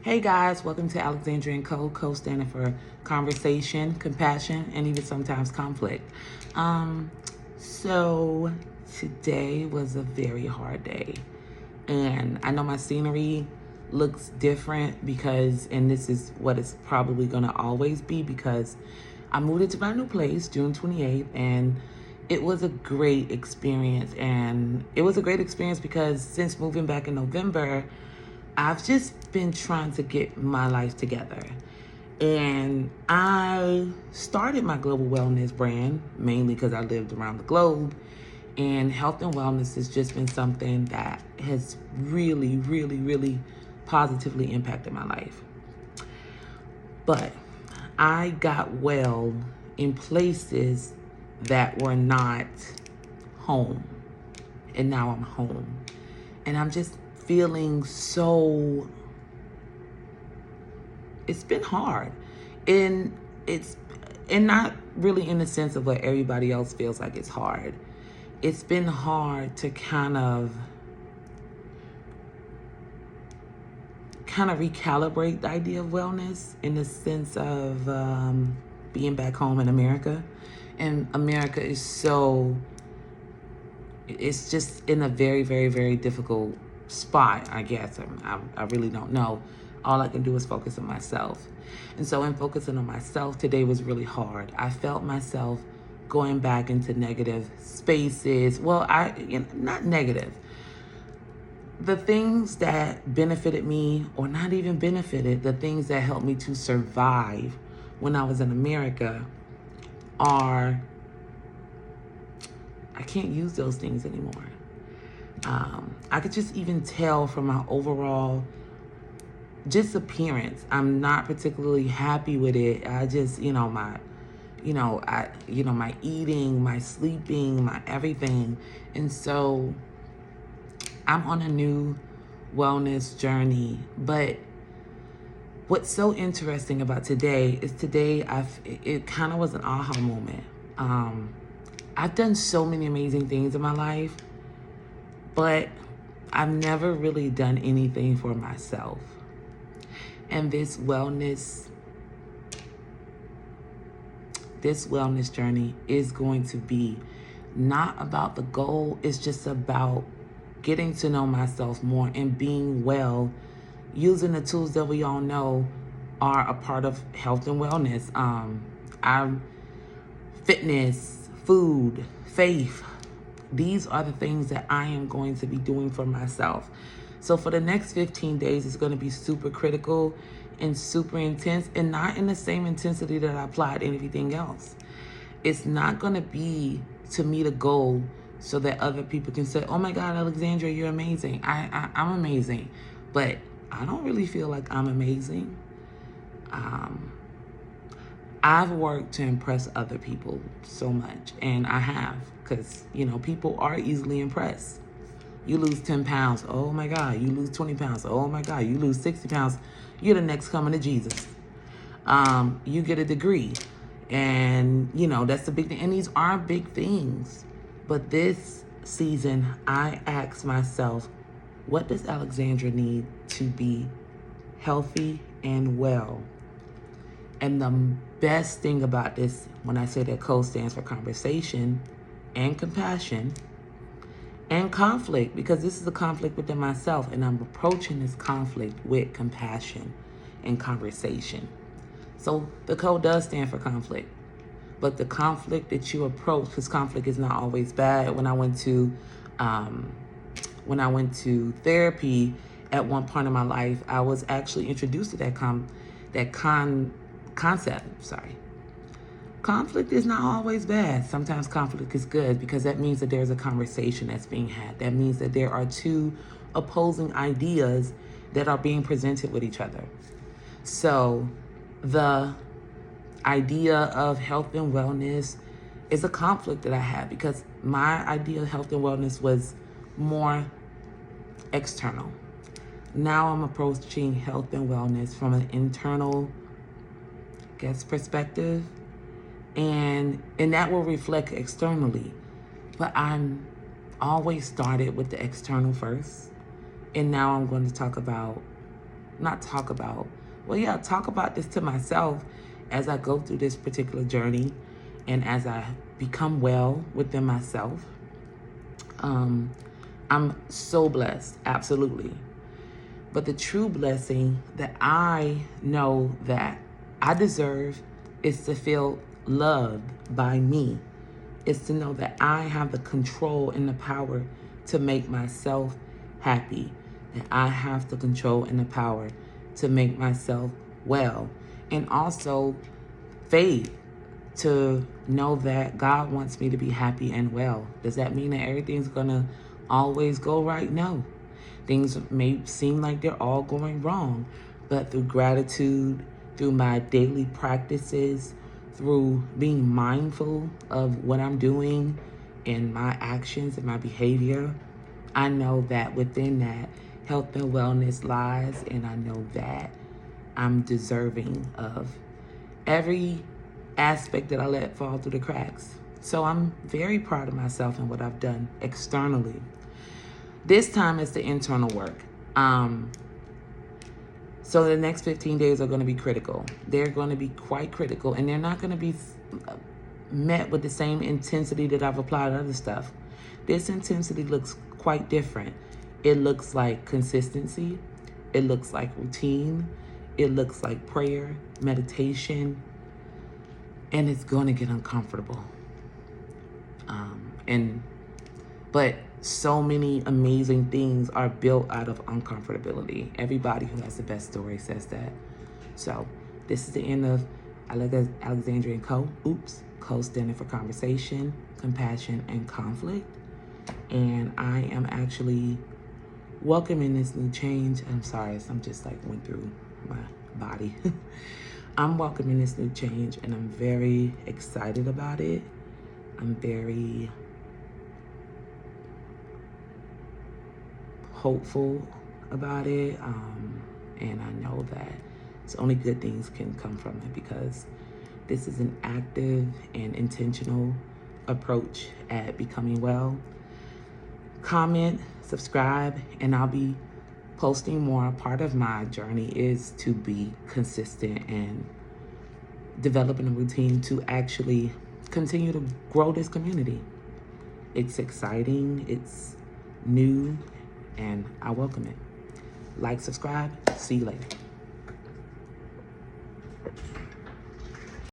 Hey guys, welcome to Alexandria and Co standing for conversation, compassion, and even sometimes conflict. So today was a very hard day. And I know my scenery looks different and this is what it's probably gonna always be because I moved into my new place June 28th, and it was a great experience. And it was a great experience because since moving back in November, I've just been trying to get my life together. And I started my global wellness brand mainly because I lived around the globe. And health and wellness has just been something that has really positively impacted my life. But I got well in places that were not home. And now I'm home. And I'm just feeling it's been hard. And not really in the sense of what everybody else feels like it's hard. It's been hard to kind of recalibrate the idea of wellness in the sense of being back home in America. And America is it's just in a very difficult spot, I guess. I really don't know. All I can do is focus on myself. And so in focusing on myself, today was really hard. I felt myself going back into negative spaces. Well, not negative. The things that benefited me, or not even benefited, the things that helped me to survive when I was in America I can't use those things anymore. I could just even tell from my overall just appearance. I'm not particularly happy with it. I just, my eating, my sleeping, my everything. And so I'm on a new wellness journey. But what's so interesting about today is it kind of was an aha moment. I've done so many amazing things in my life, but I've never really done anything for myself. And this wellness journey is going to be not about the goal. It's just about getting to know myself more and being well, using the tools that we all know are a part of health and wellness. Our fitness, food, faith. These are the things that I am going to be doing for myself. So for the next 15 days, it's going to be super critical and super intense, and not in the same intensity that I applied in everything else. It's not going to be to meet a goal so that other people can say, oh my God, Alexandra, you're amazing. I'm amazing. But I don't really feel like I'm amazing. I've worked to impress other people so much, and I have, because, people are easily impressed. You lose 10 pounds, oh my God. You lose 20 pounds, oh my God. You lose 60 pounds, you're the next coming to Jesus. You get a degree, and, that's the big thing. And these are big things. But this season, I asked myself, what does Alexandra need to be healthy and well? And the best thing about this, when I say that CODE stands for conversation and compassion and conflict, because this is a conflict within myself, and I'm approaching this conflict with compassion and conversation. So the CODE does stand for conflict, but the conflict that you approach, because conflict is not always bad. When I went to therapy at one point in my life, I was actually introduced to that concept. Conflict is not always bad. Sometimes conflict is good because that means that there's a conversation that's being had. That means that there are two opposing ideas that are being presented with each other. So the idea of health and wellness is a conflict that I had, because my idea of health and wellness was more external. Now I'm approaching health and wellness from an internal, perspective, and that will reflect externally. But I'm always started with the external first, and now I'm going to talk about not talk about, well, yeah, talk about this to myself as I go through this particular journey and as I become well within myself. I'm so blessed, absolutely. But the true blessing that I know that I deserve is to feel loved by me. Is to know that I have the control and the power to make myself happy. That I have the control and the power to make myself well. And also faith to know that God wants me to be happy and well. Does that mean that everything's gonna always go right? No. Things may seem like they're all going wrong, but through gratitude, through my daily practices, through being mindful of what I'm doing and my actions and my behavior, I know that within that, health and wellness lies, and I know that I'm deserving of every aspect that I let fall through the cracks. So I'm very proud of myself and what I've done externally. This time it's the internal work. So the next 15 days are going to be critical. They're going to be quite critical, and they're not going to be met with the same intensity that I've applied other stuff. This intensity looks quite different. It looks like consistency. It looks like routine. It looks like prayer, meditation, and it's going to get uncomfortable. But so many amazing things are built out of uncomfortability. Everybody who has the best story says that. So this is the end of Alexandria and Co. Co standing for conversation, compassion, and conflict. And I am actually welcoming this new change. I'm sorry, I'm just like went through my body. I'm welcoming this new change, and I'm very excited about it. I'm very hopeful about it, and I know that it's only good things can come from it, because this is an active and intentional approach at becoming well. Comment, subscribe, and I'll be posting more. Part of my journey is to be consistent and developing a routine to actually continue to grow this community. It's exciting, it's new, and I welcome it. Like, subscribe, see you later.